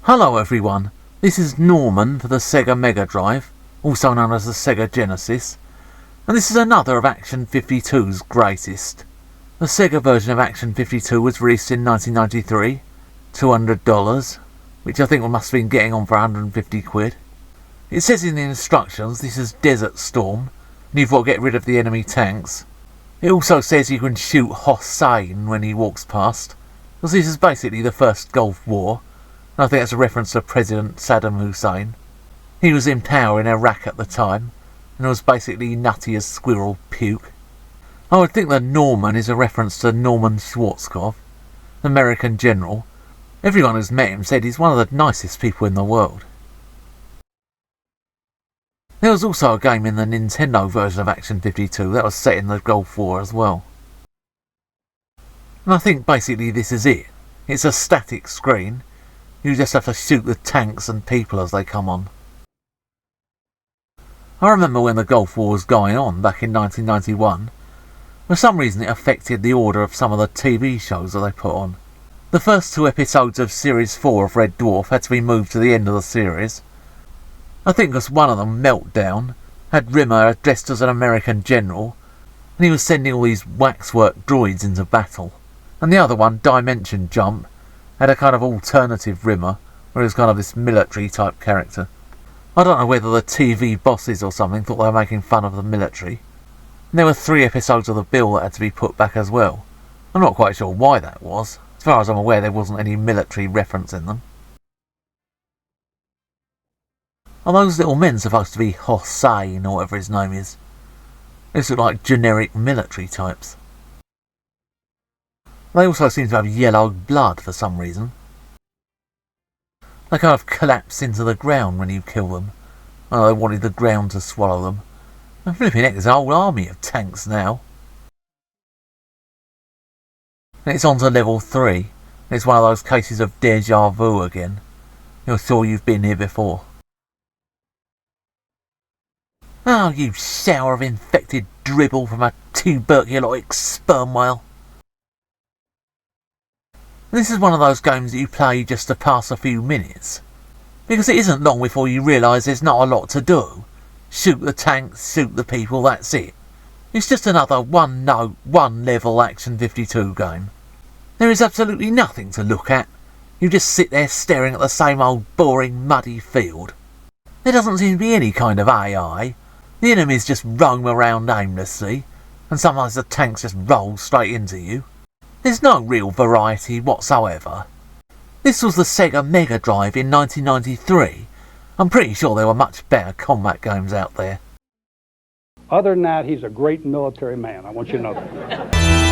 Hello everyone, this is Norman for the Sega Mega Drive, also known as the Sega Genesis, and this is another of Action 52's greatest. The Sega version of Action 52 was released in 1993, $200, which I think must have been getting on for 150 quid. It says in the instructions this is Desert Storm, and you've got to get rid of the enemy tanks. It also says you can shoot Hossein when he walks past, because this is basically the first Gulf War. And I think that's a reference to President Saddam Hussein. He was in power in Iraq at the time, and was basically nutty as squirrel puke. I would think that Norman is a reference to Norman Schwarzkopf, the American general. Everyone who's met him said he's one of the nicest people in the world. There was also a game in the Nintendo version of Action 52 that was set in the Gulf War as well. And I think basically this is it. It's a static screen. You just have to shoot the tanks and people as they come on. I remember when the Gulf War was going on back in 1991. For some reason it affected the order of some of the TV shows that they put on. The first 2 episodes of Series 4 of Red Dwarf had to be moved to the end of the series. I think because one of them, Meltdown, had Rimmer dressed as an American general, and he was sending all these waxwork droids into battle. And the other one, Dimension Jump, had a kind of alternative Rimmer, where he was kind of this military type character. I don't know whether the TV bosses or something thought they were making fun of the military. And there were 3 episodes of the bill that had to be put back as well. I'm not quite sure why that was. As far as I'm aware, there wasn't any military reference in them. Are those little men supposed to be Hossein or whatever his name is? They look like generic military types. They also seem to have yellow blood for some reason. They kind of collapse into the ground when you kill them. Oh, they wanted the ground to swallow them. And flipping heck, there's a whole army of tanks now. And it's on to level 3. It's one of those cases of deja vu again. You're sure you've been here before. Oh, you shower of infected dribble from a tuberculotic sperm whale. This is one of those games that you play just to pass a few minutes, because it isn't long before you realise there's not a lot to do. Shoot the tanks, shoot the people, that's it. It's just another one note, one level Action 52 game. There is absolutely nothing to look at. You just sit there staring at the same old boring muddy field. There doesn't seem to be any kind of AI. The enemies just roam around aimlessly, and sometimes the tanks just roll straight into you. There's no real variety whatsoever. This was the Sega Mega Drive in 1993. I'm pretty sure there were much better combat games out there. Other than that, he's a great military man. I want you to know that.